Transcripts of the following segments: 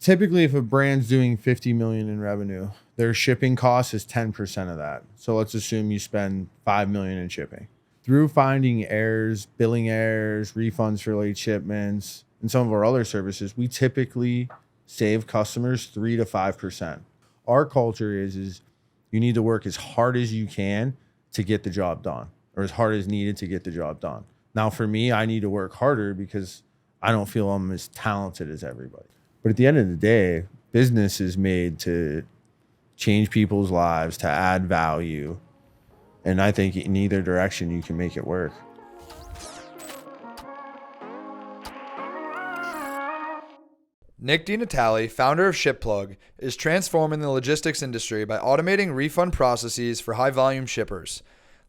typically if a brand's doing 50 million in revenue, their shipping cost is 10% of that. So let's assume you spend 5 million in shipping. Through finding errors, billing errors, refunds for late shipments, and some of our other services, we typically save customers 3 to 5%. Our culture is you need to work as hard as you can to get the job done, or as hard as needed to get the job done. Now, for me, I need to work harder because I don't feel I'm as talented as everybody. But at the end of the day, business is made to change people's lives, to add value. And I think in either direction, you can make it work. Nick DiNatale, founder of ShipPlug, is transforming the logistics industry by automating refund processes for high-volume shippers.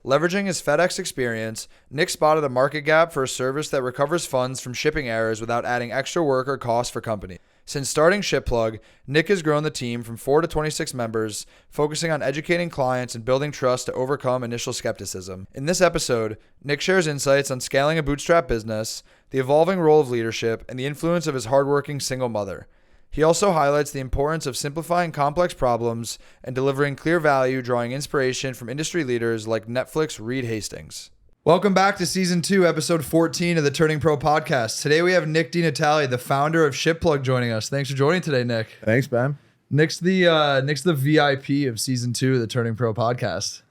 Leveraging his FedEx experience, Nick spotted a market gap for a service that recovers funds from shipping errors without adding extra work or cost for company. Since starting ShipPlug, Nick has grown the team from 4 to 26 members, focusing on educating clients and building trust to overcome initial skepticism. In this episode, Nick shares insights on scaling a bootstrap business, the evolving role of leadership, and the influence of his hardworking single mother. He also highlights the importance of simplifying complex problems and delivering clear value, drawing inspiration from industry leaders like Netflix Reed Hastings. Welcome back to Season 2, Episode 14 of the Turning Pro Podcast. Today we have Nick DiNatale, the founder of ShipPlug, joining us. Thanks for joining today, Nick. Thanks, man. Nick's the VIP of Season 2 of the Turning Pro Podcast.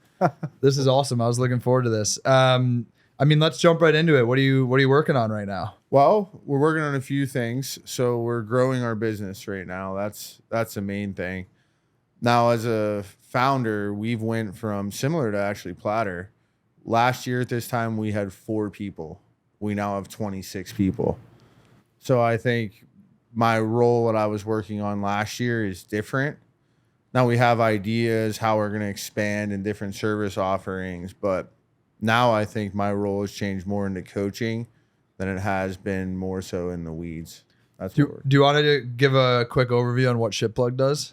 This is awesome. I was looking forward to this. Let's jump right into it. What are you working on right now? Well, we're working on a few things. So we're growing our business right now. That's the main thing. Now, as a founder, we've went from similar to actually Platter. Last year at this time, we had 4 people. We now have 26 people. So I think my role that I was working on last year is different. Now we have ideas how we're going to expand in different service offerings, but now I think my role has changed more into coaching than it has been more so in the weeds. Do you want to give a quick overview on what ShipPlug does?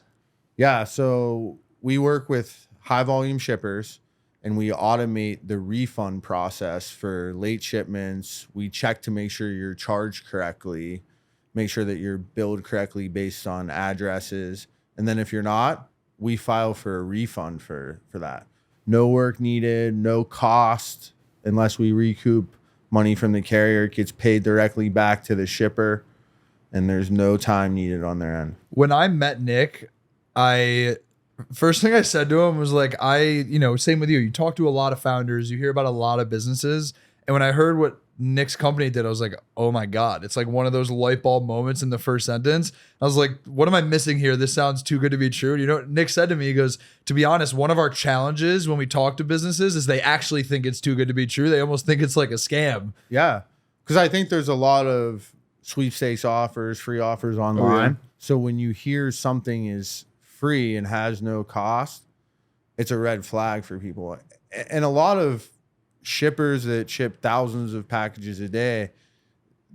Yeah, so we work with high volume shippers and we automate the refund process for late shipments. We check to make sure you're charged correctly, make sure that you're billed correctly based on addresses. And then if you're not, we file for a refund for that. No work needed, no cost, unless we recoup money from the carrier. It gets paid directly back to the shipper, and there's no time needed on their end. When I met Nick, first thing I said to him was like, same with you. You talk to a lot of founders, you hear about a lot of businesses. And when I heard what Nick's company did, I was like, oh my God, it's like one of those light bulb moments in the first sentence. I was like, what am I missing here? This sounds too good to be true. You know what Nick said to me? He goes, to be honest, one of our challenges when we talk to businesses is they actually think it's too good to be true. They almost think it's like a scam. Yeah. Because I think there's a lot of sweepstakes offers, free offers online. Oh, yeah. So when you hear something is free and has no cost, it's a red flag for people. And a lot of shippers that ship thousands of packages a day,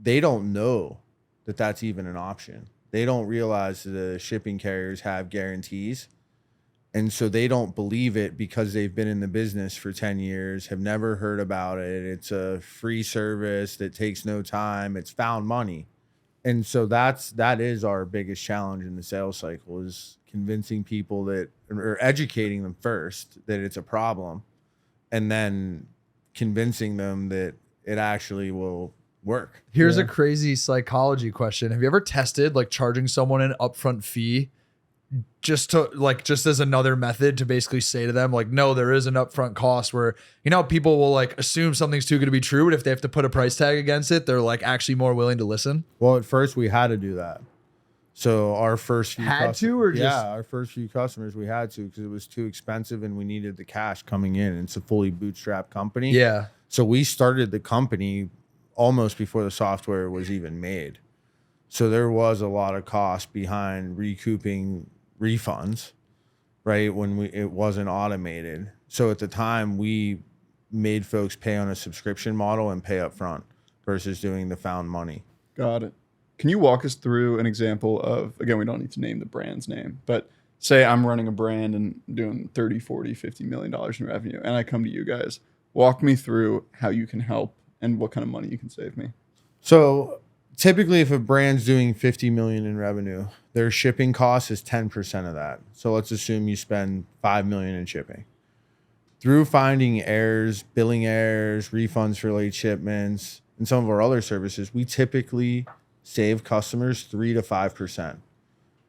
they don't know that that's even an option. They don't realize the shipping carriers have guarantees. And so they don't believe it because they've been in the business for 10 years, have never heard about it. It's a free service that takes no time. It's found money. And so that is our biggest challenge in the sales cycle, is convincing people or educating them first that it's a problem, and then convincing them that it actually will work. Here's a crazy psychology question. Have you ever tested like charging someone an upfront fee just as another method to basically say to them, like, no, there is an upfront cost, where, people will like assume something's too good to be true, but if they have to put a price tag against it, they're like actually more willing to listen? Well, at first we had to do that. So our first few our first few customers, we had to, because it was too expensive and we needed the cash coming in. It's a fully bootstrapped company. Yeah. So we started the company almost before the software was even made. So there was a lot of cost behind recouping refunds, right? When it wasn't automated. So at the time, we made folks pay on a subscription model and pay up front versus doing the found money. Got it. Can you walk us through an example of, again, we don't need to name the brand's name, but say I'm running a brand and doing 30, 40, $50 million in revenue, and I come to you guys. Walk me through how you can help and what kind of money you can save me. So typically if a brand's doing 50 million in revenue, their shipping cost is 10% of that. So let's assume you spend 5 million in shipping. Through finding errors, billing errors, refunds for late shipments, and some of our other services, we typically save customers 3 to 5%.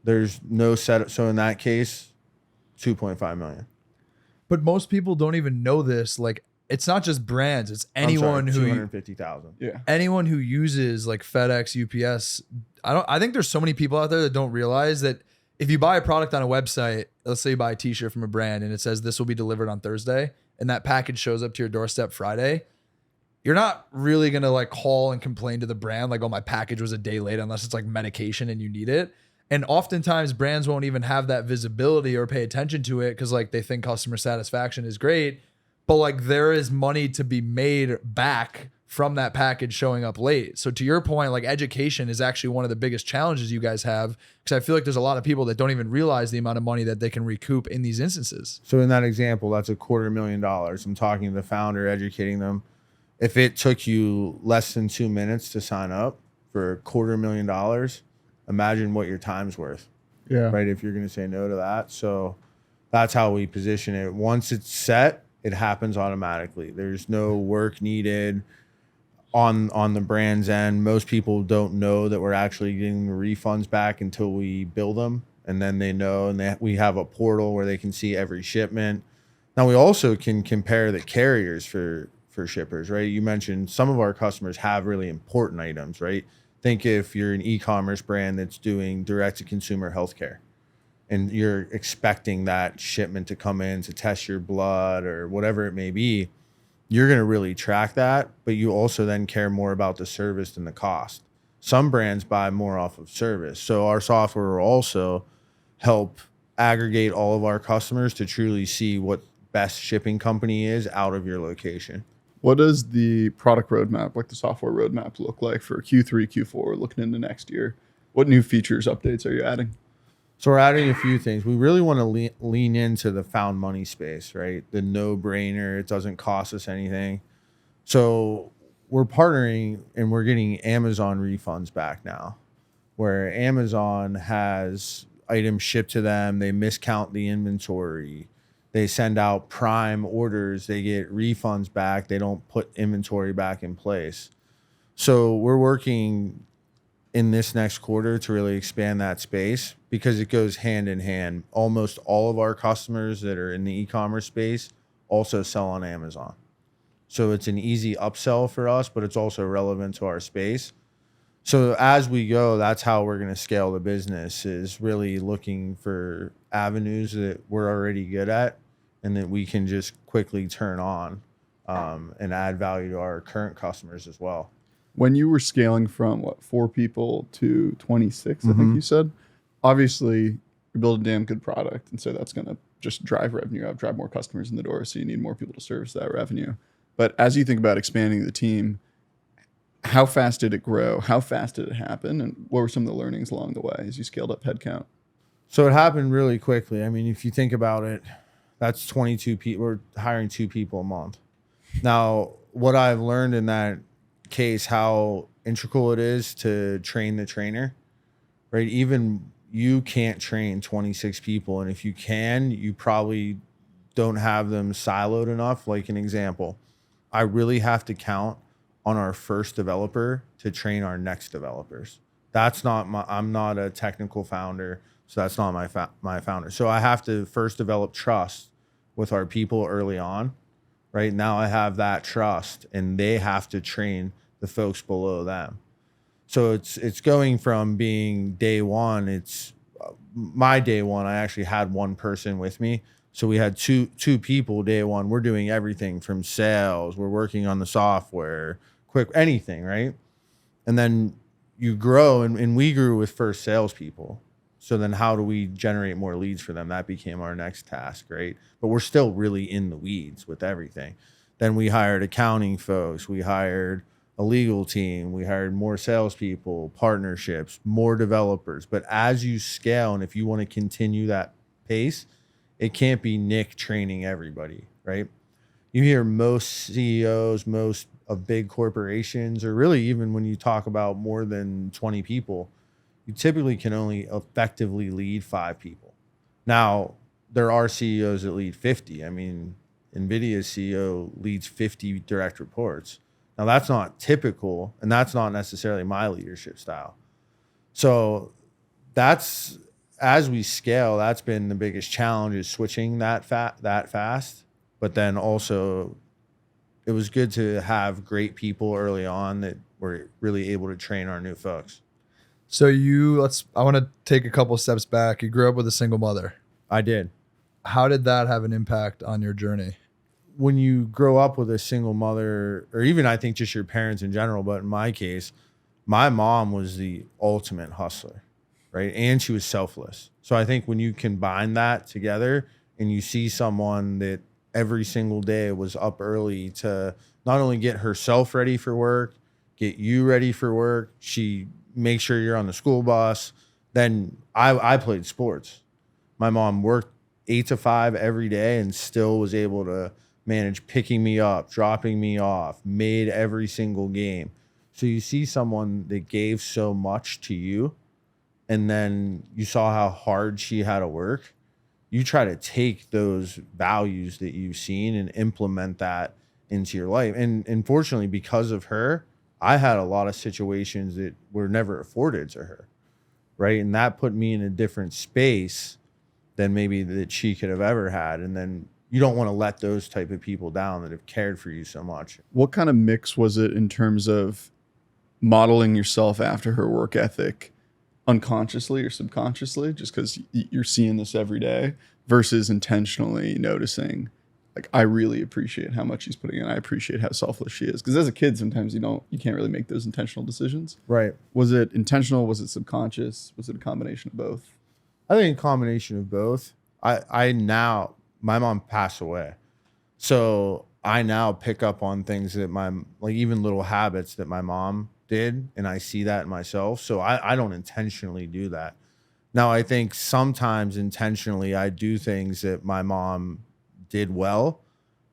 There's no set. So in that case, 2.5 million. But most people don't even know this. Like, it's not just brands. It's anyone who 250,000. Yeah. anyone who uses like FedEx, UPS. I think there's so many people out there that don't realize that if you buy a product on a website, let's say you buy a t-shirt from a brand and it says this will be delivered on Thursday and that package shows up to your doorstep Friday, you're not really going to like call and complain to the brand like, oh, my package was a day late, unless it's like medication and you need it. And oftentimes brands won't even have that visibility or pay attention to it because like they think customer satisfaction is great, but like there is money to be made back from that package showing up late. So to your point, like education is actually one of the biggest challenges you guys have, because I feel like there's a lot of people that don't even realize the amount of money that they can recoup in these instances. So in that example, that's $250,000. I'm talking to the founder, educating them. If it took you less than 2 minutes to sign up for $250,000, imagine what your time's worth. Yeah. Right. If you're going to say no to that. So that's how we position it. Once it's set, it happens automatically. There's no work needed on the brand's end. Most people don't know that we're actually getting the refunds back until we bill them. And then they know, and we have a portal where they can see every shipment. Now we also can compare the carriers for shippers, right? You mentioned some of our customers have really important items, right? Think if you're an e-commerce brand that's doing direct-to-consumer healthcare and you're expecting that shipment to come in to test your blood or whatever it may be, you're going to really track that, but you also then care more about the service than the cost. Some brands buy more off of service. So our software will also help aggregate all of our customers to truly see what best shipping company is out of your location. What does the product roadmap, like the software roadmap, look like for Q3, Q4, looking into next year? What new features, updates are you adding? So we're adding a few things. We really want to lean into the found money space, right? The no-brainer. It doesn't cost us anything. So we're partnering and we're getting Amazon refunds back now, where Amazon has items shipped to them. They miscount the inventory. They send out prime orders. They get refunds back. They don't put inventory back in place. So we're working in this next quarter to really expand that space because it goes hand in hand. Almost all of our customers that are in the e-commerce space also sell on Amazon. So it's an easy upsell for us, but it's also relevant to our space. So as we go, that's how we're going to scale the business, is really looking for avenues that we're already good at and that we can just quickly turn on and add value to our current customers as well. When you were scaling from 4 people to 26, I think you said, obviously you build a damn good product. And so that's going to just drive revenue up, drive more customers in the door. So you need more people to service that revenue. But as you think about expanding the team, how fast did it grow? How fast did it happen? And what were some of the learnings along the way as you scaled up headcount? So it happened really quickly. I mean, if you think about it, that's 22 people. We're hiring 2 people a month. Now, what I've learned in that case, how integral it is to train the trainer, right? Even you can't train 26 people. And if you can, you probably don't have them siloed enough. Like an example, I really have to count on our first developer to train our next developers. That's not I'm not a technical founder, so that's not my founder. So I have to first develop trust with our people early on. Right now I have that trust and they have to train the folks below them. So it's going from being day one. It's my day one. I actually had one person with me. So we had two people day one. We're doing everything from sales. We're working on the software, anything, right? And then you grow, and we grew with first salespeople. So then how do we generate more leads for them? That became our next task, right? But we're still really in the weeds with everything. Then we hired accounting folks. We hired a legal team. We hired more salespeople, partnerships, more developers. But as you scale, and if you want to continue that pace, it can't be Nick training everybody, right? You hear most CEOs, most of big corporations, or really even when you talk about more than 20 people, you typically can only effectively lead 5 people. Now, there are CEOs that lead 50. I mean, NVIDIA's CEO leads 50 direct reports. Now, that's not typical, and that's not necessarily my leadership style. So that's, as we scale, that's been the biggest challenge, is switching that fast. But then also, it was good to have great people early on that were really able to train our new folks. So I want to take a couple steps back. You grew up with a single mother. I did. How did that have an impact on your journey? When you grow up with a single mother, or even I think just your parents in general, but in my case, my mom was the ultimate hustler, right? And she was selfless. So I think when you combine that together and you see someone that every single day was up early to not only get herself ready for work, get you ready for work, she makes sure you're on the school bus. Then I played sports. My mom worked 8 to 5 every day and still was able to manage picking me up, dropping me off, made every single game. So you see someone that gave so much to you, and then you saw how hard she had to work. You try to take those values that you've seen and implement that into your life. And unfortunately, because of her, I had a lot of situations that were never afforded to her, right? And that put me in a different space than maybe that she could have ever had. And then you don't want to let those type of people down that have cared for you so much. What kind of mix was it in terms of modeling yourself after her work ethic, unconsciously or subconsciously, just because you're seeing this every day, versus intentionally noticing, like, I really appreciate how much she's putting in. I appreciate how selfless she is. Because as a kid, sometimes you can't really make those intentional decisions. Right. Was it intentional? Was it subconscious? Was it a combination of both? I think a combination of both. My mom passed away. So I now pick up on things that even little habits that my mom did, and I see that in myself. So I don't intentionally do that. Now, I think sometimes intentionally I do things that my mom did well,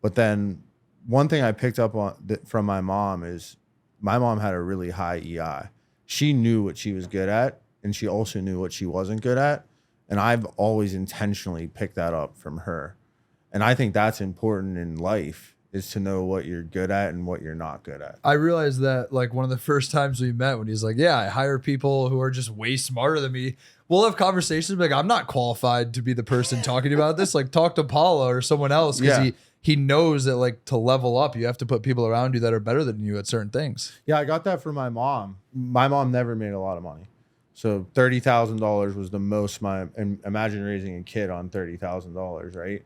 but then one thing I picked up on from my mom is my mom had a really high EI. She knew what she was good at, and she also knew what she wasn't good at. And I've always intentionally picked that up from her. And I think that's important in life, is to know what you're good at and what you're not good at. I realized that, like, one of the first times we met, when he's like, yeah, I hire people who are just way smarter than me. We'll have conversations like, I'm not qualified to be the person talking about this. Like, talk to Paula or someone else, because he knows that, like, to level up, you have to put people around you that are better than you at certain things. Yeah, I got that from my mom. My mom never made a lot of money. So $30,000 was the most and imagine raising a kid on $30,000, right?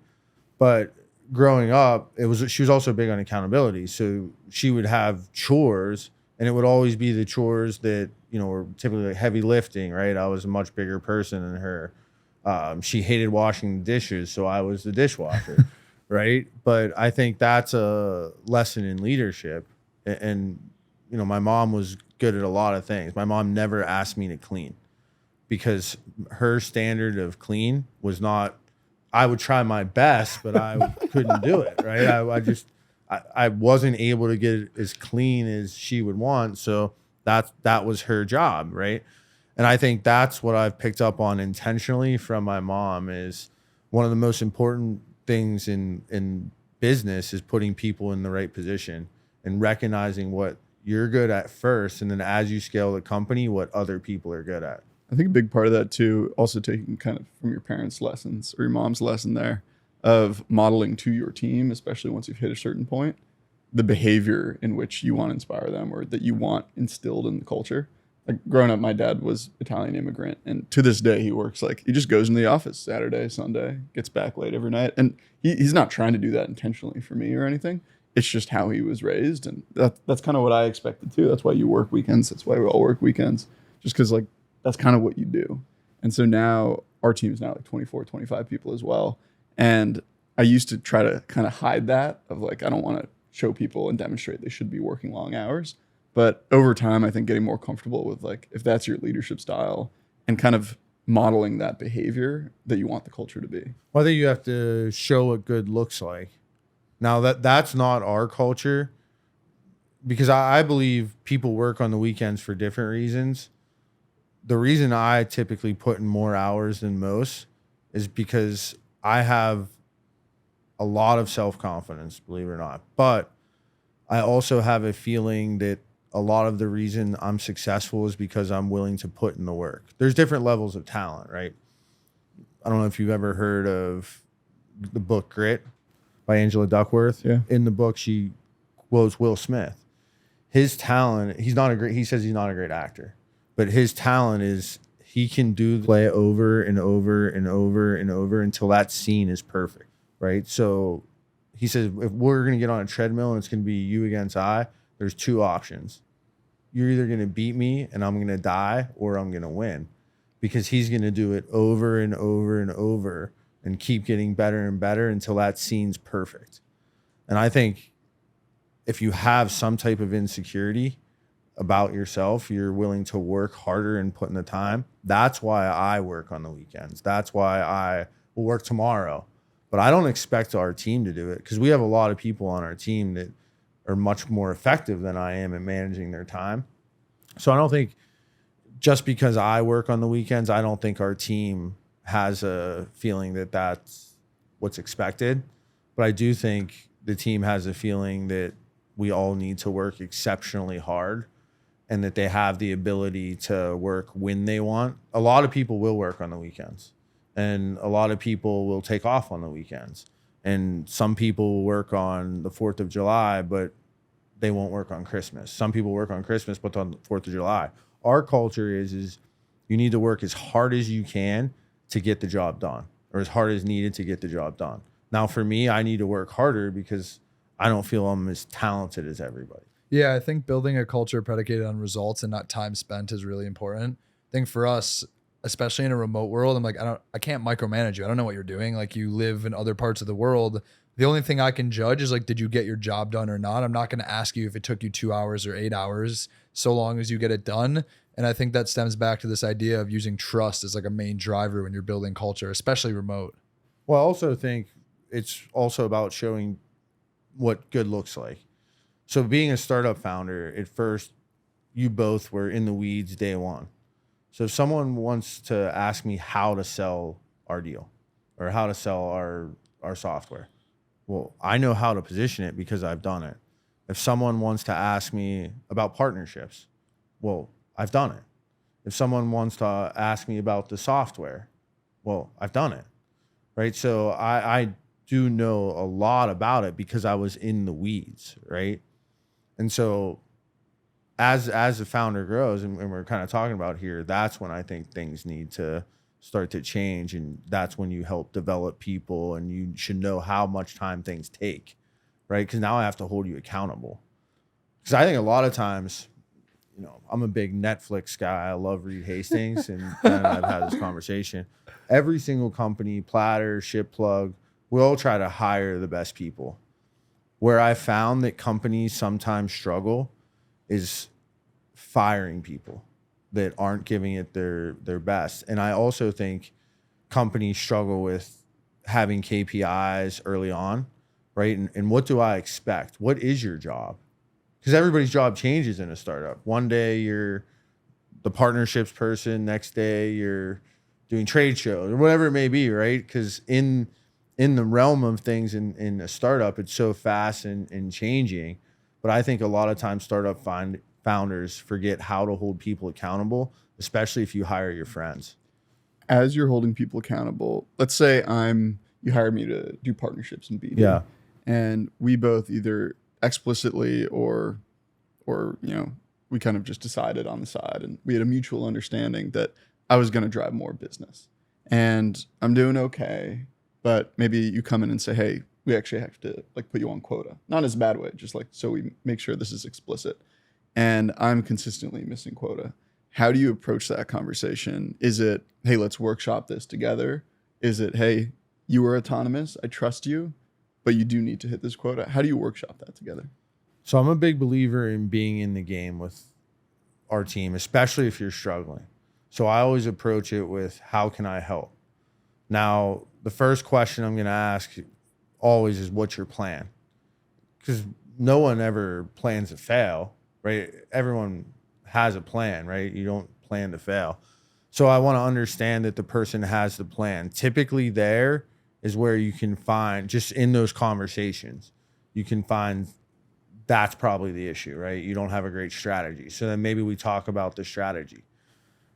But growing up, she was also big on accountability. So she would have chores, and it would always be the chores that, were typically like heavy lifting, right? I was a much bigger person than her. She hated washing the dishes, so I was the dishwasher, right? But I think that's a lesson in leadership. And my mom was good at a lot of things. My mom never asked me to clean, because her standard of clean was not, I would try my best, but I couldn't do it, right? I wasn't able to get it as clean as she would want. So that was her job, right? And I think that's what I've picked up on intentionally from my mom, is one of the most important things in business is putting people in the right position and recognizing what you're good at first, and then as you scale the company, what other people are good at. I think a big part of that too, also taking kind of from your parents' lessons or your mom's lesson there, of modeling to your team, especially once you've hit a certain point, the behavior in which you want to inspire them or that you want instilled in the culture. Like, growing up, my dad was Italian immigrant, and to this day he just goes in the office Saturday, Sunday, gets back late every night. And he's not trying to do that intentionally for me or anything. It's just how he was raised. And that's kind of what I expected too. That's why you work weekends. That's why we all work weekends, just because, like, that's kind of what you do. And so now our team is now like 24, 25 people as well. And I used to try to kind of hide that, of like, I don't want to show people and demonstrate they should be working long hours. But over time, I think getting more comfortable with, like, if that's your leadership style, and kind of modeling that behavior that you want the culture to be. Well, I think you have to show what good looks like. Now that's not our culture. because I believe people work on the weekends for different reasons. The reason I typically put in more hours than most is because I have a lot of self-confidence, believe it or not. But I also have a feeling that a lot of the reason I'm successful is because I'm willing to put in the work. There's different levels of talent, right? I don't know if you've ever heard of the book Grit by Angela Duckworth. Yeah. In the book, she quotes Will Smith. His talent, he says he's not a great actor, but his talent is he can do the play over and over and over and over until that scene is perfect, right? So he says, if we're going to get on a treadmill and it's going to be you against I, there's two options. You're either going to beat me and I'm going to die, or I'm going to win, because he's going to do it over and over and over and keep getting better and better until that scene's perfect. And I think if you have some type of insecurity about yourself, you're willing to work harder and put in the time. That's why I work on the weekends. That's why I will work tomorrow. But I don't expect our team to do it, because we have a lot of people on our team that are much more effective than I am at managing their time. So I don't think just because I work on the weekends, I don't think our team has a feeling that that's what's expected. But I do think the team has a feeling that we all need to work exceptionally hard, and that they have the ability to work when they want. A lot of people will work on the weekends, and a lot of people will take off on the weekends. And some people will work on the 4th of July, but they won't work on Christmas. Some people work on Christmas, but on the 4th of July. Our culture is you need to work as hard as you can to get the job done, or as hard as needed to get the job done. Now, for me, I need to work harder because I don't feel I'm as talented as everybody. Yeah, I think building a culture predicated on results and not time spent is really important. I think for us, especially in a remote world, I'm like, I can't micromanage you. I don't know what you're doing. Like, you live in other parts of the world. The only thing I can judge is like, did you get your job done or not? I'm not going to ask you if it took you 2 hours or 8 hours, so long as you get it done. And I think that stems back to this idea of using trust as like a main driver when you're building culture, especially remote. Well, I also think it's also about showing what good looks like. So being a startup founder, at first, you both were in the weeds day one. So if someone wants to ask me how to sell our deal or how to sell our software, well, I know how to position it because I've done it. If someone wants to ask me about partnerships, well, I've done it. If someone wants to ask me about the software, well, I've done it, right? So I do know a lot about it because I was in the weeds, right? And so as the founder grows, and we're kind of talking about here, that's when I think things need to start to change. And that's when you help develop people, and you should know how much time things take, right? Because now I have to hold you accountable. Because I think a lot of times, I'm a big Netflix guy. I love Reed Hastings, and I've had this conversation. Every single company, Platter, ShipPlug, we all try to hire the best people. Where I found that companies sometimes struggle is firing people that aren't giving it their best. And I also think companies struggle with having KPIs early on, right? And what do I expect? What is your job? Because everybody's job changes in a startup. One day you're the partnerships person, next day you're doing trade shows or whatever it may be, right? Because in the realm of things in a startup, it's so fast and changing. But I think a lot of times startup founders forget how to hold people accountable, especially if you hire your friends. As you're holding people accountable, let's say you hired me to do partnerships in BD. Yeah. And we both either explicitly or we kind of just decided on the side, and we had a mutual understanding that I was going to drive more business. And I'm doing okay, but maybe you come in and say, hey, we actually have to put you on quota. Not in a bad way, just so we make sure this is explicit. And I'm consistently missing quota. How do you approach that conversation? Is it, hey, let's workshop this together? Is it, hey, you are autonomous, I trust you, but you do need to hit this quota? How do you workshop that together? So I'm a big believer in being in the game with our team, especially if you're struggling. So I always approach it with, how can I help? Now, the first question I'm going to ask always is, what's your plan? Because no one ever plans to fail, right? Everyone has a plan, right? You don't plan to fail. So I want to understand that the person has the plan. Typically there is where you can find, just in those conversations, you can find that's probably the issue, right? You don't have a great strategy. So then maybe we talk about the strategy.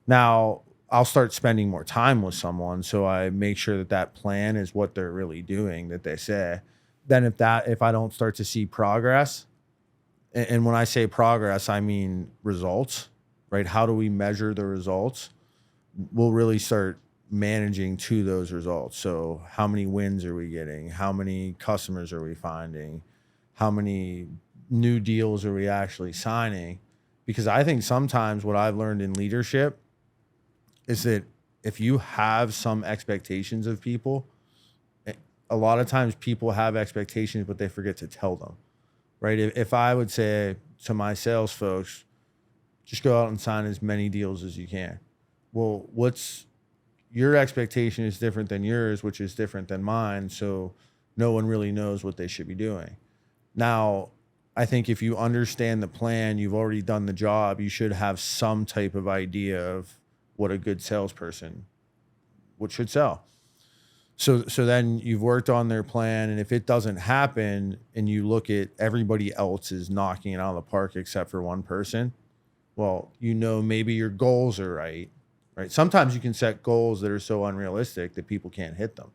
Now, I'll start spending more time with someone, so I make sure that that plan is what they're really doing, that they say. Then if I don't start to see progress, and when I say progress, I mean results, right? How do we measure the results? We'll really start managing to those results. So how many wins are we getting? How many customers are we finding? How many new deals are we actually signing? Because I think sometimes what I've learned in leadership is that if you have some expectations of people, a lot of times people have expectations, but they forget to tell them, right? If I would say to my sales folks, just go out and sign as many deals as you can. Well, what's your expectation is different than yours, which is different than mine. So no one really knows what they should be doing. Now, I think if you understand the plan, you've already done the job, you should have some type of idea of what a good salesperson should sell. So then you've worked on their plan, and if it doesn't happen and you look at everybody else is knocking it out of the park except for one person, well, maybe your goals are right? Sometimes you can set goals that are so unrealistic that people can't hit them.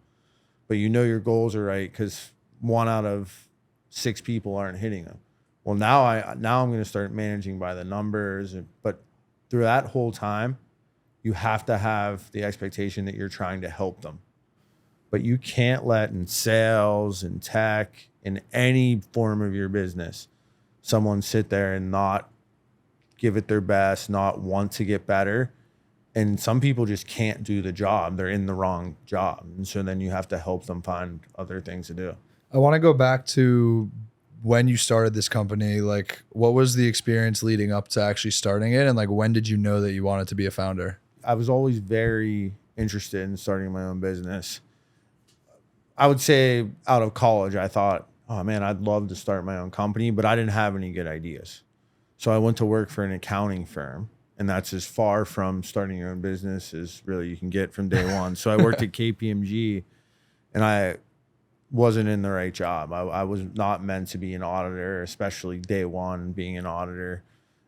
But your goals are right because 1 out of 6 people aren't hitting them. Well, now I'm going to start managing by the numbers, but through that whole time, you have to have the expectation that you're trying to help them. But you can't let in sales and tech, in any form of your business, someone sit there and not give it their best, not want to get better. And some people just can't do the job. They're in the wrong job. And so then you have to help them find other things to do. I want to go back to when you started this company. Like, what was the experience leading up to actually starting it? And like, when did you know that you wanted to be a founder? I was always very interested in starting my own business. I would say out of college, I thought, oh man, I'd love to start my own company, but I didn't have any good ideas. So I went to work for an accounting firm, and that's as far from starting your own business as really you can get from day one. So I worked at KPMG, and I wasn't in the right job. I was not meant to be an auditor, especially day one being an auditor.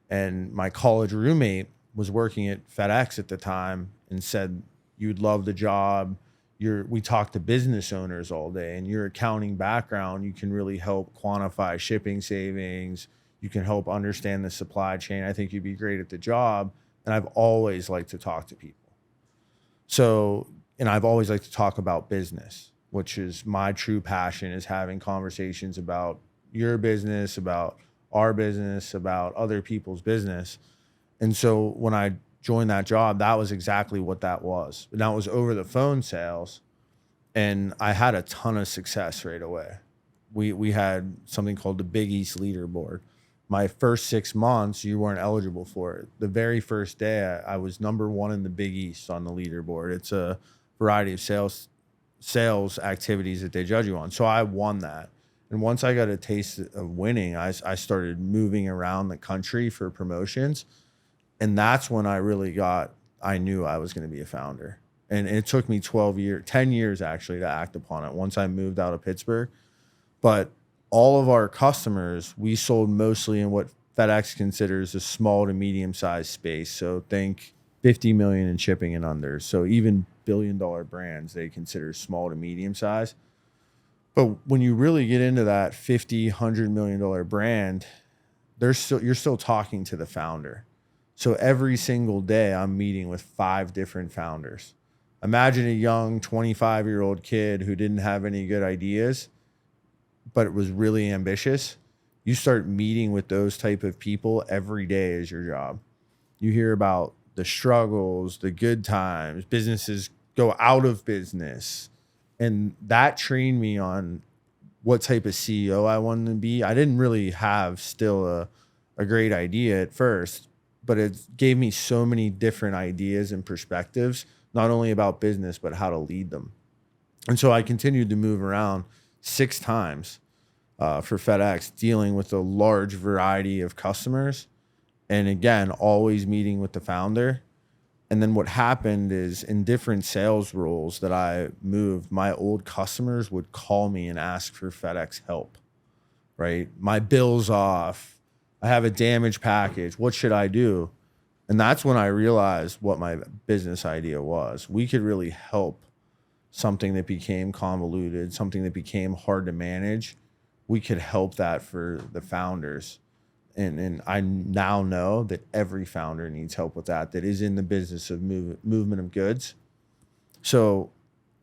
And my college roommate was working at FedEx at the time and said, you'd love the job. We talk to business owners all day, and your accounting background, you can really help quantify shipping savings. You can help understand the supply chain. I think you'd be great at the job. And I've always liked to talk to people. And I've always liked to talk about business, which is my true passion, is having conversations about your business, about our business, about other people's business. And so when I joined that job, that was exactly what that was. Now it was over the phone sales, and I had a ton of success right away. We had something called the Big East Leaderboard. My first 6 months, you weren't eligible for it. The very first day, I was number 1 in the Big East on the leaderboard. It's a variety of sales activities that they judge you on. So I won that. And once I got a taste of winning, I started moving around the country for promotions. And that's when I knew I was going to be a founder. And it took me 10 years actually to act upon it once I moved out of Pittsburgh. But all of our customers, we sold mostly in what FedEx considers a small to medium sized space. So think 50 million in shipping and under. So even $1 billion brands, they consider small to medium size. But when you really get into that $50, $100 million brand, you're still talking to the founder. So every single day I'm meeting with 5 different founders. Imagine a young 25-year-old kid who didn't have any good ideas, but was really ambitious. You start meeting with those type of people every day is your job. You hear about the struggles, the good times, businesses go out of business. And that trained me on what type of CEO I wanted to be. I didn't really have still a great idea at first, but it gave me so many different ideas and perspectives, not only about business, but how to lead them. And so I continued to move around 6 times. for FedEx, dealing with a large variety of customers. And again, always meeting with the founder. And then what happened is in different sales roles that I moved, my old customers would call me and ask for FedEx help, right? My bill's off. I have a damaged package. What should I do? And that's when I realized what my business idea was. We could really help something that became convoluted, something that became hard to manage. We could help that for the founders. And I now know that every founder needs help with that is in the business of movement of goods. So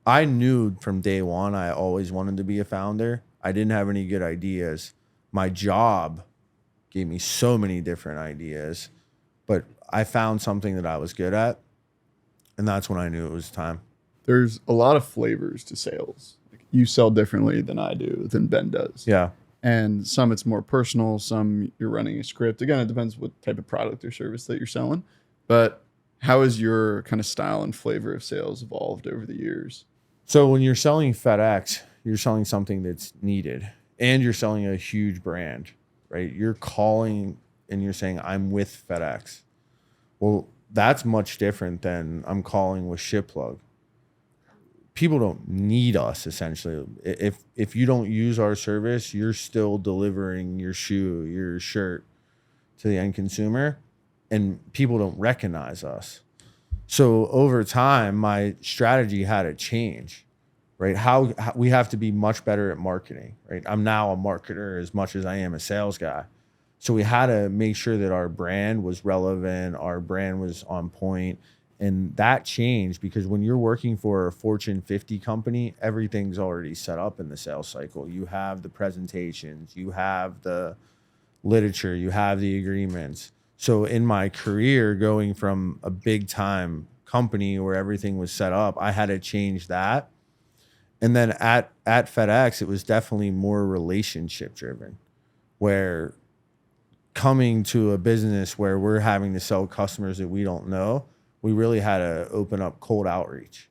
I knew from day one I always wanted to be a founder. I didn't have any good ideas. My job gave me so many different ideas, but I found something that I was good at, and that's when I knew it was time. There's a lot of flavors to sales. Like, you sell differently than I do, than Ben does. Yeah. And some it's more personal, some you're running a script. Again, it depends what type of product or service that you're selling. But how has your kind of style and flavor of sales evolved over the years? So when you're selling FedEx, you're selling something that's needed, and you're selling a huge brand, right? You're calling and you're saying, I'm with FedEx. Well, that's much different than I'm calling with ShipPlug. People don't need us, essentially. If you don't use our service, you're still delivering your shoe, your shirt to the end consumer, and people don't recognize us. So over time, my strategy had to change, right? How we have to be much better at marketing, right? I'm now a marketer as much as I am a sales guy. So we had to make sure that our brand was relevant, our brand was on point. And that changed because when you're working for a Fortune 50 company, everything's already set up in the sales cycle. You have the presentations, you have the literature, you have the agreements. So in my career, going from a big time company where everything was set up, I had to change that. And then at FedEx, it was definitely more relationship driven, where coming to a business where we're having to sell customers that we don't know, we really had to open up cold outreach,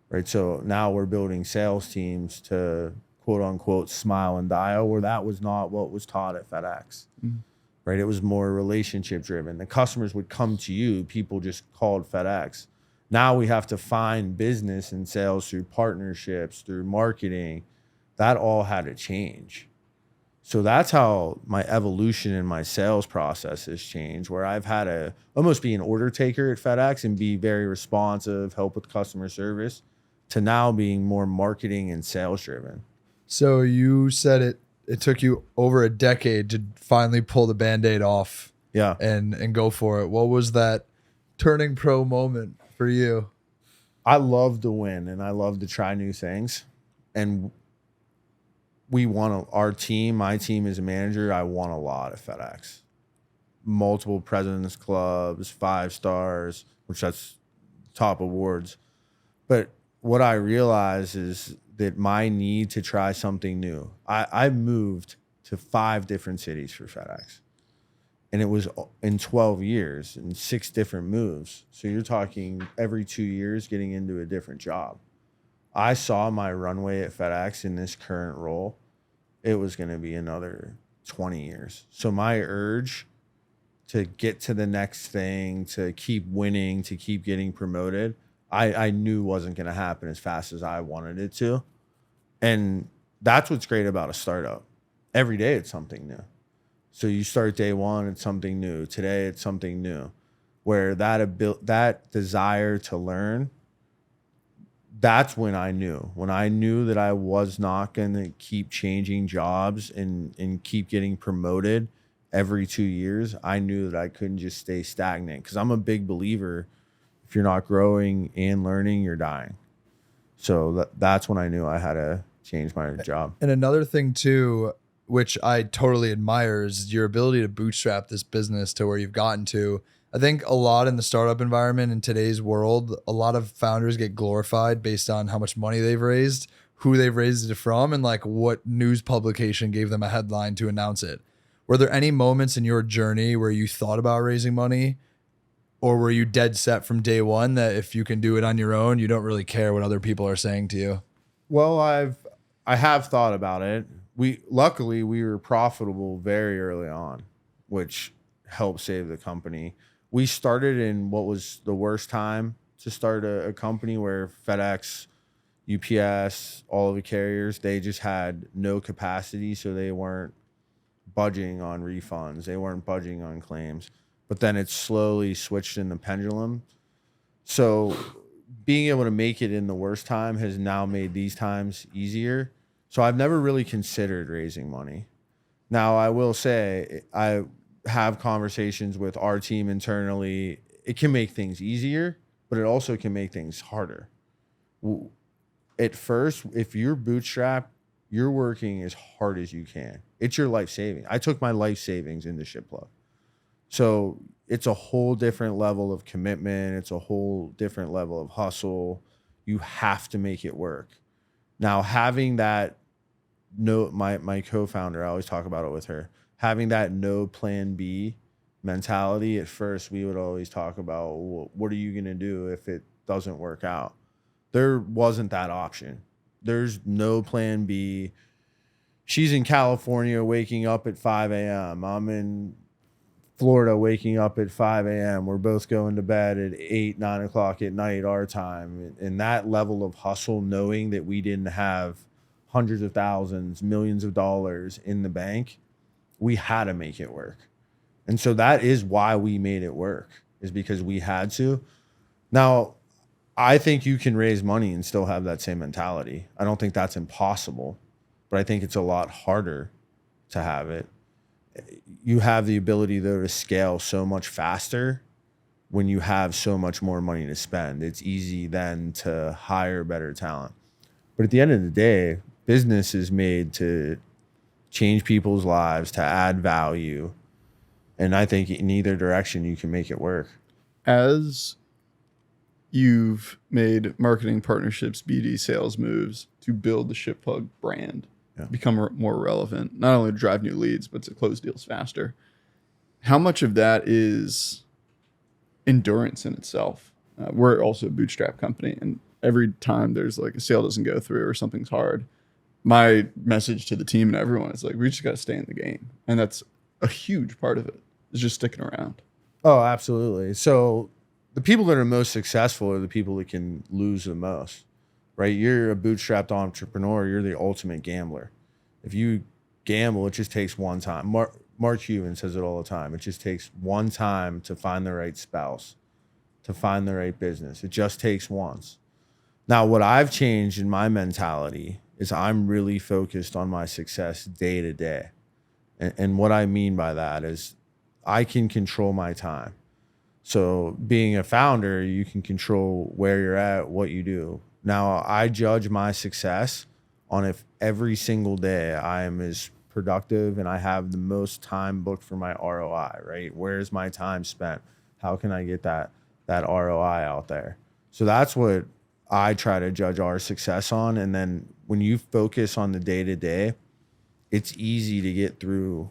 right? So now we're building sales teams to quote unquote smile and dial, where that was not what was taught at FedEx, right? It was more relationship driven. The customers would come to you, people just called FedEx. Now we have to find business and sales through partnerships, through marketing. That all had to change. So that's how my evolution in my sales process has changed, where I've had to almost be an order taker at FedEx and be very responsive, help with customer service, to now being more marketing and sales driven. So you said it took you over a decade to finally pull the Band-Aid off. Yeah. And go for it. What was that turning pro moment for you? I love to win and I love to try new things. And we won our team, my team as a manager, I won a lot at FedEx. Multiple President's Clubs, 5 stars, which that's top awards. But what I realized is that my need to try something new. I moved to 5 different cities for FedEx. And it was in 12 years and 6 different moves. So you're talking every 2 years getting into a different job. I saw my runway at FedEx in this current role. It was going to be another 20 years. So my urge to get to the next thing, to keep winning, to keep getting promoted, I knew wasn't going to happen as fast as I wanted it to. And that's what's great about a startup. Every day it's something new. So you start day one, it's something new. Today it's something new. Where that desire to learn, that's when I knew. When I knew that I was not going to keep changing jobs and keep getting promoted every 2 years, I knew that I couldn't just stay stagnant. Because I'm a big believer, if you're not growing and learning, you're dying. So that's when I knew I had to change my job. And another thing too, which I totally admire, is your ability to bootstrap this business to where you've gotten to. I think a lot in the startup environment in today's world, a lot of founders get glorified based on how much money they've raised, who they've raised it from, and like what news publication gave them a headline to announce it. Were there any moments in your journey where you thought about raising money, or were you dead set from day one that if you can do it on your own, you don't really care what other people are saying to you? Well, I have thought about it, luckily we were profitable very early on, which helped save the company. We started in what was the worst time to start a company, where FedEx, UPS, all of the carriers, they just had no capacity, so they weren't budging on refunds. They weren't budging on claims. But then it slowly switched in the pendulum. So being able to make it in the worst time has now made these times easier. So I've never really considered raising money. Now, I will say I have conversations with our team internally. It can make things easier, but it also can make things harder. At first, if you're bootstrapped, you're working as hard as you can. It's your life saving. I took my life savings into ShipPlug. So it's a whole different level of commitment. It's a whole different level of hustle. You have to make it work. Now, having that my co-founder, I always talk about it with her, having that no plan B mentality. At first, we would always talk about, well, what are you going to do if it doesn't work out? There wasn't that option. There's no plan B. She's in California waking up at 5 a.m. I'm in Florida waking up at 5 a.m. We're both going to bed at 8, 9 o'clock at night, our time. And that level of hustle, knowing that we didn't have hundreds of thousands, millions of dollars in the bank, we had to make it work. And so that is why we made it work, is because we had to. Now, I think you can raise money and still have that same mentality. I don't think that's impossible, but I think it's a lot harder to have it. You have the ability, though, to scale so much faster when you have so much more money to spend. It's easy then to hire better talent. But at the end of the day, business is made to change people's lives, to add value. And I think in either direction, you can make it work. As you've made marketing partnerships, BD sales moves to build the ShipPlug brand, become more relevant, not only to drive new leads, but to close deals faster. How much of that is endurance in itself? We're also a bootstrap company, and every time there's like a sale doesn't go through or something's hard, my message to the team and everyone is like, we just got to stay in the game. And that's a huge part of it, is just sticking around. Oh, absolutely. So the people that are most successful are the people that can lose the most, right? You're a bootstrapped entrepreneur. You're the ultimate gambler. If you gamble, it just takes one time. Mark Cuban says it all the time. It just takes one time to find the right spouse, to find the right business. It just takes once. Now, what I've changed in my mentality is I'm really focused on my success day to day. And what I mean by that is I can control my time. So being a founder, you can control where you're at, what you do. Now, I judge my success on if every single day I am as productive and I have the most time booked for my ROI, right? Where's my time spent? How can I get that ROI out there? So that's what I try to judge our success on. And then when you focus on the day-to-day, it's easy to get through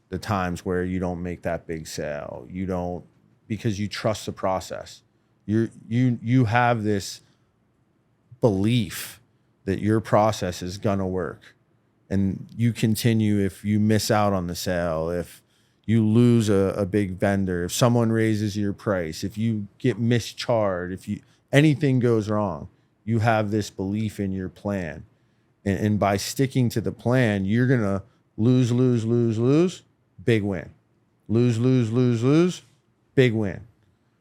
the times where you don't make that big sale. You don't, because you trust the process. You have this belief that your process is gonna work, and you continue. If you miss out on the sale, if you lose a big vendor, if someone raises your price, if you get mischarged, if anything goes wrong, you have this belief in your plan. And by sticking to the plan, you're going to lose, big win. Lose, big win.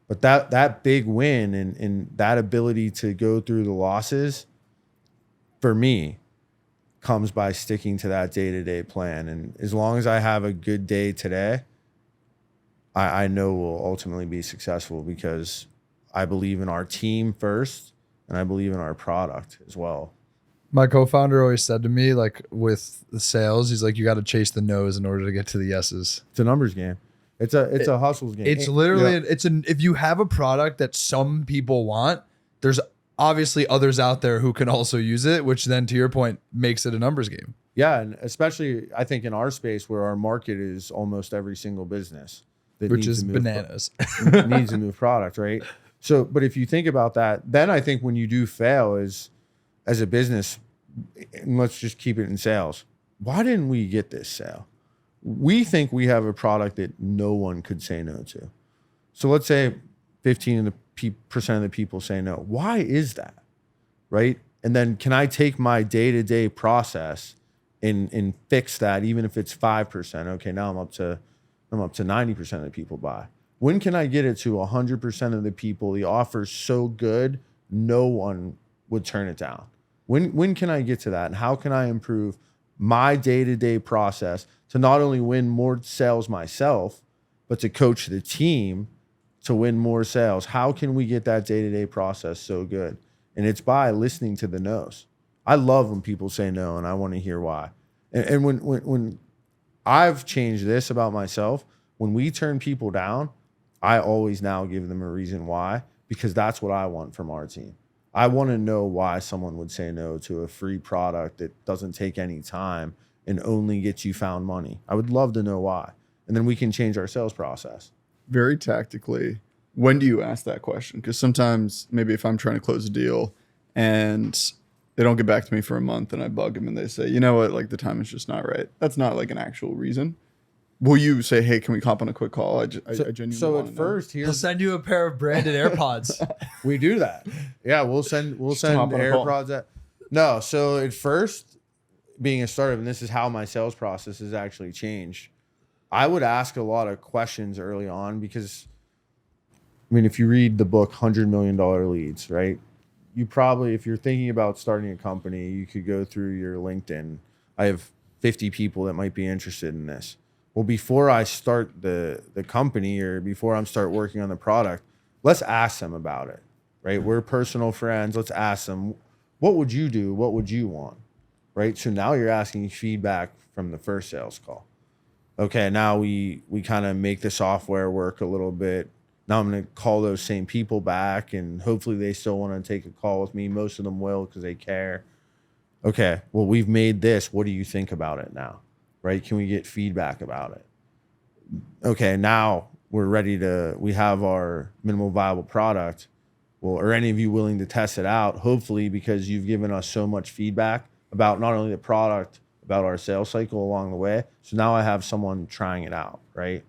But that big win and that ability to go through the losses, for me, comes by sticking to that day-to-day plan. And as long as I have a good day today, I know we'll ultimately be successful, because I believe in our team first, and I believe in our product as well. My co-founder always said to me, like with the sales, he's like, you got to chase the no's in order to get to the yeses. It's a numbers game. It's a hustles game. It's literally, if you have a product that some people want, there's obviously others out there who can also use it, which then, to your point, makes it a numbers game. Yeah. And especially I think in our space where our market is almost every single business. Which is bananas. Needs a new product, right? So, but if you think about that, then I think when you do fail as a business, and let's just keep it in sales, why didn't we get this sale? We think we have a product that no one could say no to. So let's say 15% of the people say no. Why is that? Right? And then can I take my day-to-day process and fix that, even if it's 5%? Okay, now I'm up to 90% of the people buy. When can I get it to 100% of the people? The offer's so good, no one would turn it down. When can I get to that? And how can I improve my day-to-day process to not only win more sales myself, but to coach the team to win more sales? How can we get that day-to-day process so good? And it's by listening to the no's. I love when people say no, and I want to hear why. And when I've changed this about myself, when we turn people down, I always now give them a reason why, because that's what I want from our team. I want to know why someone would say no to a free product that doesn't take any time and only gets you found money. I would love to know why. And then we can change our sales process. Very tactically, when do you ask that question? Because sometimes maybe if I'm trying to close a deal and they don't get back to me for a month and I bug them and they say, you know what, like the time is just not right. That's not like an actual reason. Will you say, hey, can we hop on a quick call? I genuinely so want at to first, He'll send you a pair of branded AirPods. we do that. Yeah, we'll send hop on a call. AirPods. No, so at first, being a startup, and this is how my sales process has actually changed. I would ask a lot of questions early on because, I mean, if you read the book $100 Million Leads, right? You probably, if you're thinking about starting a company, you could go through your LinkedIn. I have 50 people that might be interested in this. Well, before I start the company or before I'm start working on the product, let's ask them about it, right? We're personal friends. Let's ask them, what would you do? What would you want, right? So now you're asking feedback from the first sales call. Okay, now we kind of make the software work a little bit. Now I'm going to call those same people back, and hopefully they still want to take a call with me. Most of them will because they care. Okay, well, we've made this. What do you think about it now? Right? Can we get feedback about it? Okay, now we're ready we have our minimal viable product. Well, are any of you willing to test it out? Hopefully, because you've given us so much feedback about not only the product, about our sales cycle along the way. So now I have someone trying it out, right?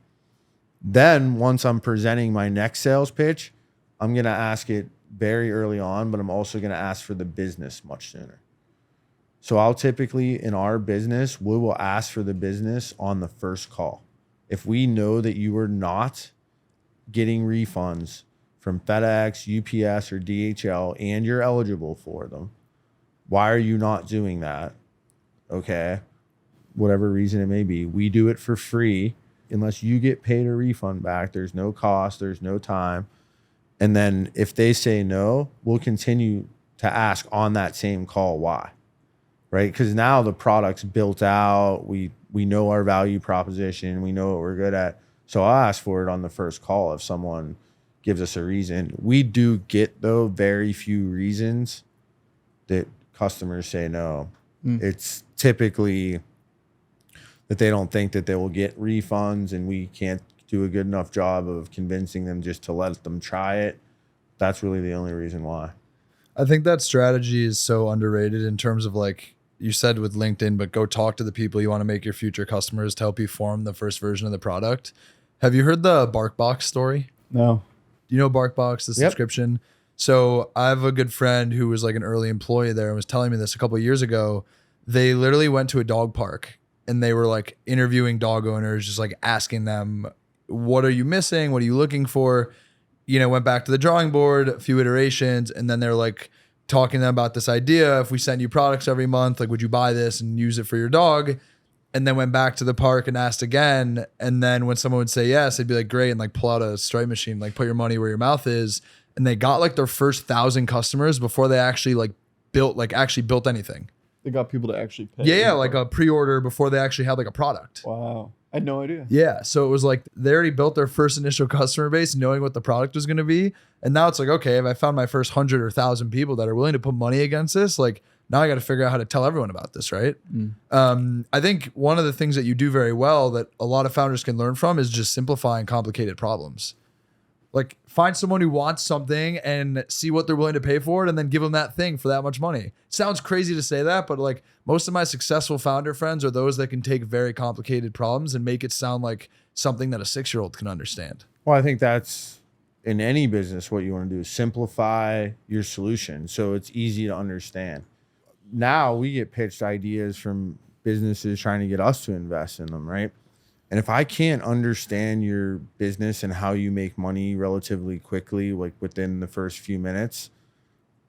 Then once I'm presenting my next sales pitch, I'm going to ask it very early on, but I'm also going to ask for the business much sooner. So I'll typically, in our business, we will ask for the business on the first call. If we know that you are not getting refunds from FedEx, UPS, or DHL, and you're eligible for them, why are you not doing that? Okay, whatever reason it may be. We do it for free. Unless you get paid a refund back, there's no cost, there's no time. And then if they say no, we'll continue to ask on that same call why. Right? Because now the product's built out. We know our value proposition. We know what we're good at. So I'll ask for it on the first call if someone gives us a reason. We do get, though, very few reasons that customers say no. It's typically that they don't think that they will get refunds, and we can't do a good enough job of convincing them just to let them try it. That's really the only reason why. I think that strategy is so underrated in terms of, like you said with LinkedIn, but go talk to the people you want to make your future customers to help you form the first version of the product. Have you heard the BarkBox story? No. You know BarkBox, the subscription? So I have a good friend who was like an early employee there and was telling me this a couple of years ago. They literally went to a dog park and they were like interviewing dog owners, just like asking them, what are you missing? What are you looking for? You know, went back to the drawing board, a few iterations, and then they're like talking to them about this idea. If we send you products every month, like, would you buy this and use it for your dog? And then went back to the park and asked again. And then when someone would say yes, they'd be like, great. And like pull out a Stripe machine, like put your money where your mouth is. And they got like their first 1,000 customers before they actually built anything. They got people to actually pay. Yeah, like a pre-order before they actually had like a product. Wow. I had no idea. Yeah. So it was like they already built their first initial customer base knowing what the product was going to be. And now it's like, okay, if I found my first 100 or 1,000 people that are willing to put money against this, like now I got to figure out how to tell everyone about this, right? I think one of the things that you do very well that a lot of founders can learn from is just simplifying complicated problems. Like find someone who wants something and see what they're willing to pay for it and then give them that thing for that much money. Sounds crazy to say that, but like most of my successful founder friends are those that can take very complicated problems and make it sound like something that a 6-year-old can understand. Well, I think that's in any business what you want to do is simplify your solution so it's easy to understand. Now we get pitched ideas from businesses trying to get us to invest in them, right? And if I can't understand your business and how you make money relatively quickly, like within the first few minutes,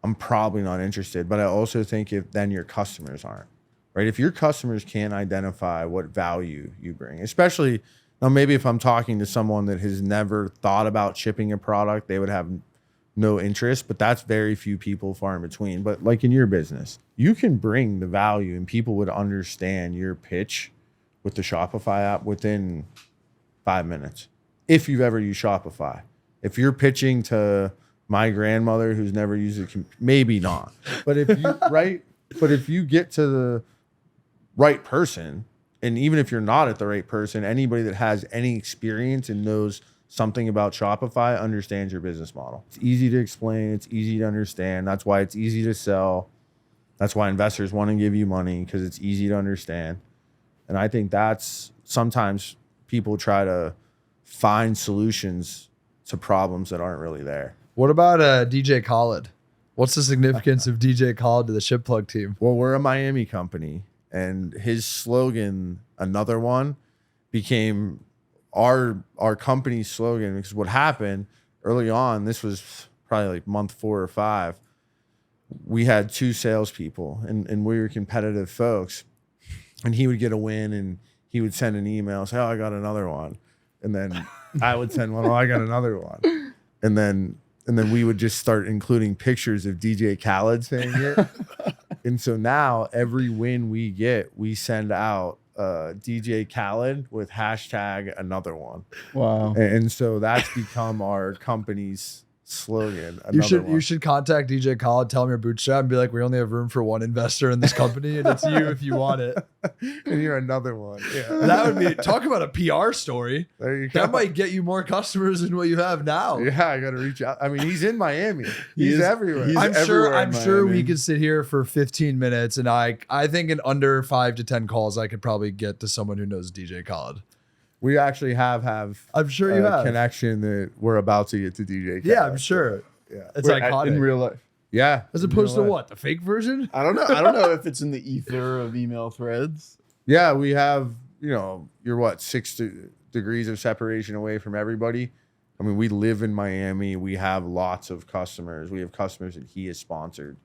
I'm probably not interested. But I also think if then your customers aren't, right? If your customers can't identify what value you bring, especially now, maybe if I'm talking to someone that has never thought about shipping a product, they would have no interest, but that's very few people, far in between. But like in your business, you can bring the value and people would understand your pitch with the Shopify app within 5 minutes. If you've ever used Shopify. If you're pitching to my grandmother who's never used it, maybe not. But if you but if you get to the right person, and even if you're not at the right person, anybody that has any experience and knows something about Shopify understands your business model. It's easy to explain, it's easy to understand. That's why it's easy to sell. That's why investors want to give you money, because it's easy to understand. And I think that's sometimes people try to find solutions to problems that aren't really there. What about DJ Khaled? What's the significance of DJ Khaled to the ShipPlug team? Well, we're a Miami company, and his slogan, another one, became our company's slogan. Because what happened early on, this was probably like month 4 or 5, we had 2 salespeople, and we were competitive folks. And he would get a win and he would send an email, say, oh, I got another one. And then I would send one, oh, I got another one. And then we would just start including pictures of DJ Khaled saying it. And so now every win we get, we send out DJ Khaled with hashtag another one. Wow. And so that's become our company's slogan. You should contact DJ Khaled, tell him you're bootstrapped, and be like, we only have room for one investor in this company, and it's you if you want it. And you're another one. Yeah. That would be, talk about a PR story. There you go. That might get you more customers than what you have now. Yeah, I got to reach out. I mean, he's in Miami. He's everywhere. He's I'm everywhere sure in we Miami. could sit here for 15 minutes, and I think in under 5 to 10 calls, I could probably get to someone who knows DJ Khaled. We actually have I'm sure you a have. connection that we're about to get to DJ Khaled. Yeah, I'm sure. Yeah. It's Wait, iconic. in real life. Yeah. As opposed to what? The fake version? I don't know if it's in the ether of email threads. Yeah, we have, you're what, 6 degrees of separation away from everybody. I mean, we live in Miami. We have lots of customers. We have customers that he has sponsored.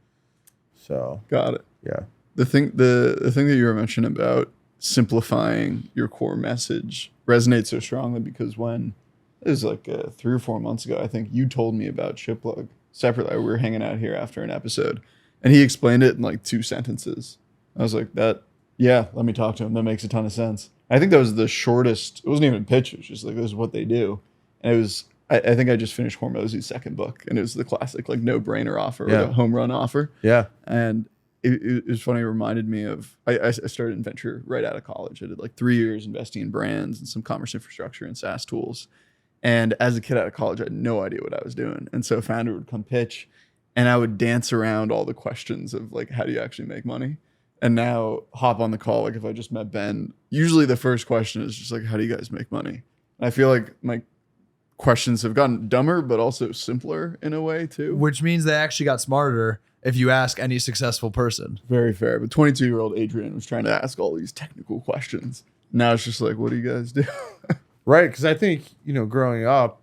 So, Got it. yeah. The thing that you were mentioning about simplifying your core message resonates so strongly because when it was like 3 or 4 months ago, I think you told me about ShipPlug separately. We were hanging out here after an episode, and he explained it in like 2 sentences. I was like, let me talk to him. That makes a ton of sense. I think that was the shortest. It wasn't even a pitch. It was just like, this is what they do. And it was, I think I just finished Hormozy's second book, and it was the classic like no-brainer offer, or a home run offer. Yeah. And it was funny. It reminded me of, I started in venture right out of college. I did like 3 years investing in brands and some commerce infrastructure and SaaS tools. And as a kid out of college, I had no idea what I was doing. And so a founder would come pitch, and I would dance around all the questions of like, how do you actually make money? And now hop on the call. Like if I just met Ben, usually the first question is just like, how do you guys make money? And I feel like my questions have gotten dumber, but also simpler in a way too. Which means they actually got smarter if you ask any successful person. Very fair. But 22-year-old Adrian was trying to ask all these technical questions. Now it's just like, what do you guys do? Right. Because I think, growing up,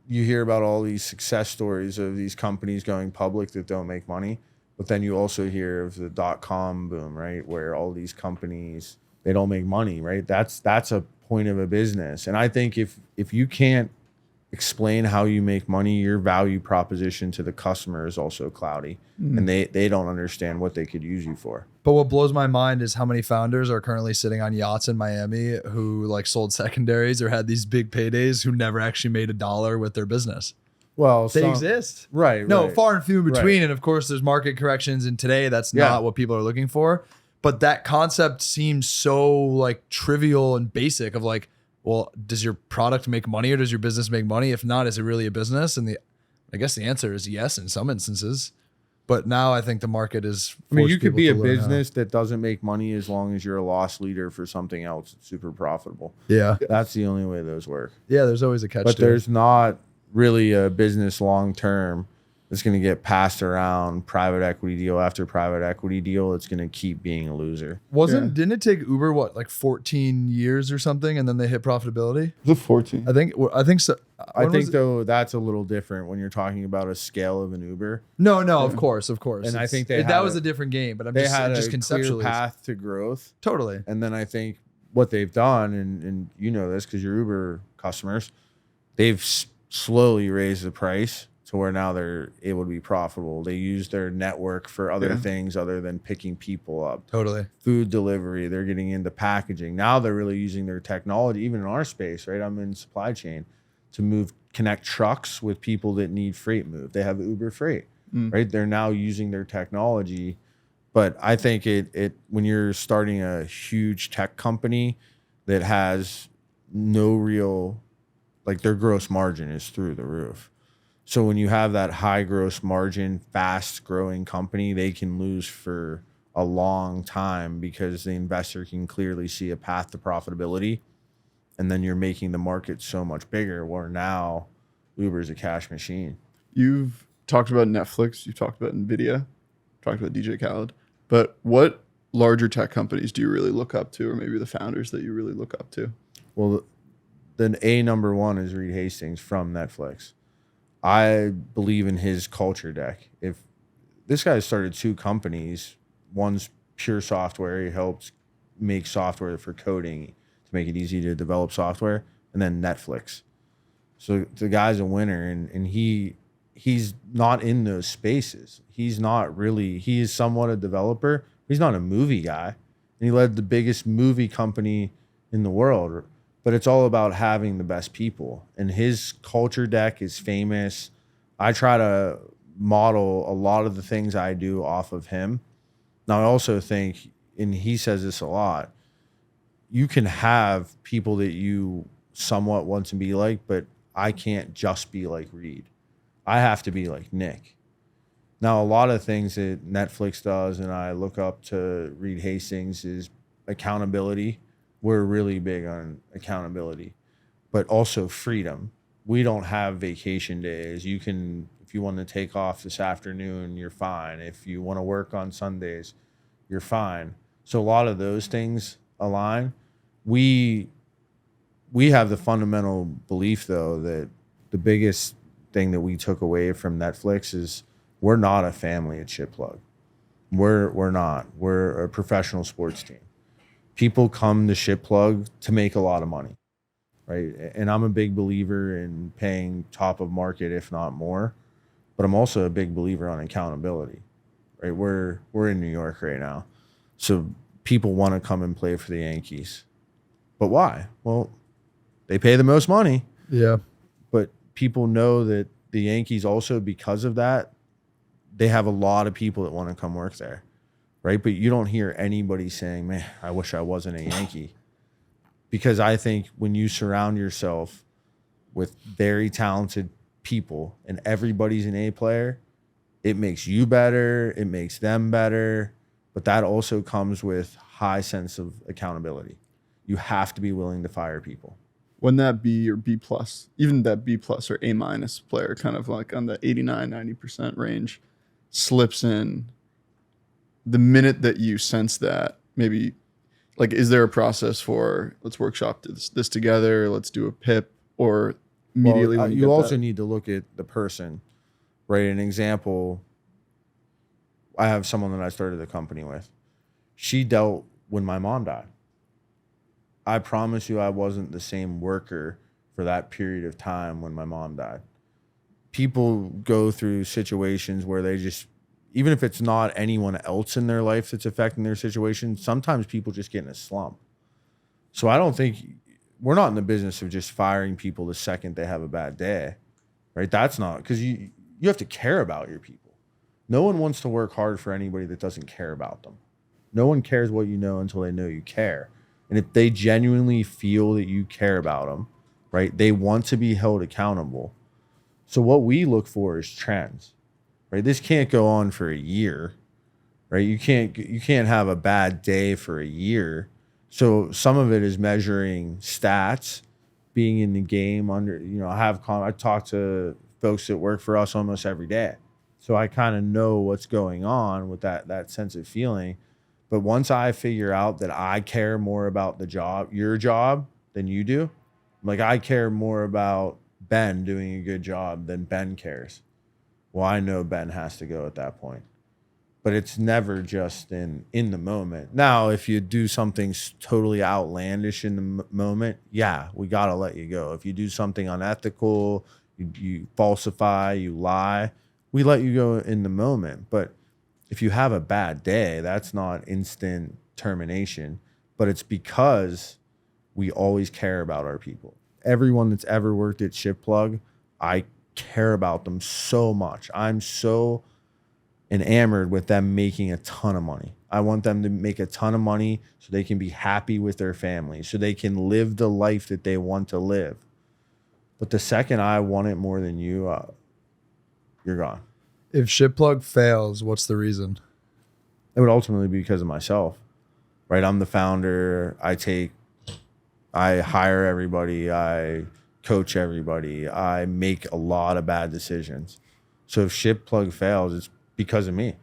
you hear about all these success stories of these companies going public that don't make money. But then you also hear of the .com boom, right? Where all these companies, they don't make money, right? That's a point of a business. And I think if you can't explain how you make money, your value proposition to the customer is also cloudy. And they don't understand what they could use you for. But what blows my mind is how many founders are currently sitting on yachts in Miami who like sold secondaries or had these big paydays who never actually made $1 with their business. Well, They exist. Right. No, right. far and few in between. Right. And of course, there's market corrections. And today, that's Yeah. not what people are looking for. But that concept seems so like trivial and basic of like, well, does your product make money or does your business make money? If not, is it really a business? And I guess the answer is yes in some instances. But now I think the market is. I mean, you could be a business that doesn't make money as long as you're a loss leader for something else that's super profitable. Yeah. That's the only way those work. Yeah, there's always a catch. But there's not really a business long term that's going to get passed around private equity deal after private equity deal. It's going to keep being a loser. Didn't it take Uber like 14 years or something, and then they hit profitability? The 14. I think so. I think though that's a little different when you're talking about a scale of an Uber. No, of course. And I think that was a different game, but they had just a conceptually clear path to growth. Totally. And then I think what they've done, and you know this because you're Uber customers, they've slowly raised the price to where now they're able to be profitable. They use their network for other things other than picking people up. Totally. Food delivery, they're getting into packaging. Now they're really using their technology, even in our space, right? I'm in supply chain, to connect trucks with people that need freight moved. They have Uber Freight, right? They're now using their technology. But I think it when you're starting a huge tech company that has no real, like their gross margin is through the roof. So when you have that high gross margin, fast growing company, they can lose for a long time because the investor can clearly see a path to profitability. And then you're making the market so much bigger where now Uber is a cash machine. You've talked about Netflix. You've talked about NVIDIA. Talked about DJ Khaled. But what larger tech companies do you really look up to, or maybe the founders that you really look up to? Well, then number one is Reed Hastings from Netflix. I believe in his culture deck. If this guy started 2 companies, one's pure software. He helps make software for coding to make it easy to develop software, and then Netflix. So the guy's a winner, and he's not in those spaces. He's not really, he is somewhat a developer. He's not a movie guy. And he led the biggest movie company in the world. But it's all about having the best people. And his culture deck is famous. I try to model a lot of the things I do off of him. Now, I also think, and he says this a lot, you can have people that you somewhat want to be like, but I can't just be like Reed. I have to be like Nick. Now, a lot of things that Netflix does, and I look up to Reed Hastings, is accountability. We're really big on accountability, but also freedom. We don't have vacation days. You can, if you want to take off this afternoon, you're fine. If you want to work on Sundays, you're fine. So a lot of those things align. We have the fundamental belief, though, that the biggest thing that we took away from Netflix is we're not a family at ShipPlug. We're not. We're a professional sports team. People come to ShipPlug to make a lot of money, right? And I'm a big believer in paying top of market, if not more. But I'm also a big believer on accountability, right? We're in New York right now, so people want to come and play for the Yankees. But why? Well, they pay the most money. Yeah. But people know that the Yankees also, because of that, they have a lot of people that want to come work there. Right? But you don't hear anybody saying, man, I wish I wasn't a Yankee. Because I think when you surround yourself with very talented people and everybody's an A player, it makes you better, it makes them better. But that also comes with high sense of accountability. You have to be willing to fire people. When that B or B plus, even that B plus or A minus player, kind of like on the 89, 90% range, slips in, the minute that you sense that, maybe, like, is there a process for, let's workshop this together, let's do a PIP, or immediately? Well, you also need to look at the person, right? An example, I have someone that I started the company with. She dealt when my mom died. I promise you I wasn't the same worker for that period of time when my mom died. People go through situations where they just, even if it's not anyone else in their life that's affecting their situation, sometimes people just get in a slump. So I don't think, we're not in the business of just firing people the second they have a bad day, right? That's not, because you have to care about your people. No one wants to work hard for anybody that doesn't care about them. No one cares what you know until they know you care. And if they genuinely feel that you care about them, right, they want to be held accountable. So what we look for is trends, right? This can't go on for a year, right? You can't have a bad day for a year. So some of it is measuring stats, being in the game under, I talk to folks that work for us almost every day. So I kind of know what's going on with that sense of feeling. But once I figure out that I care more about your job than you do, like I care more about Ben doing a good job than Ben cares. Well, I know Ben has to go at that point. But it's never just in the moment. Now, if you do something totally outlandish in the moment, yeah, we got to let you go. If you do something unethical, you falsify, you lie, we let you go in the moment. But if you have a bad day, that's not instant termination, but it's because we always care about our people. Everyone that's ever worked at ShipPlug, I care about them so much. I'm so enamored with them making a ton of money. I want them to make a ton of money so they can be happy with their family, so they can live the life that they want to live. But the second I want it more than you, you're gone. If ShipPlug fails, what's the reason? It would ultimately be because of myself, right? I'm the founder. I hire everybody. I coach everybody. I make a lot of bad decisions. So if ShipPlug fails, it's because of me.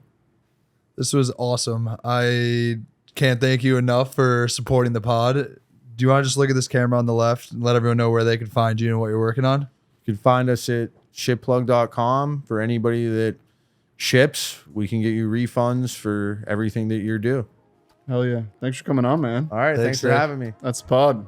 This was awesome. I can't thank you enough for supporting the pod. Do you want to just look at this camera on the left and let everyone know where they can find you and what you're working on? You can find us at shipplug.com. For anybody that ships, we can get you refunds for everything that you're due. Hell yeah. Thanks for coming on, man. All right. Thanks for Nick. having me. That's the pod.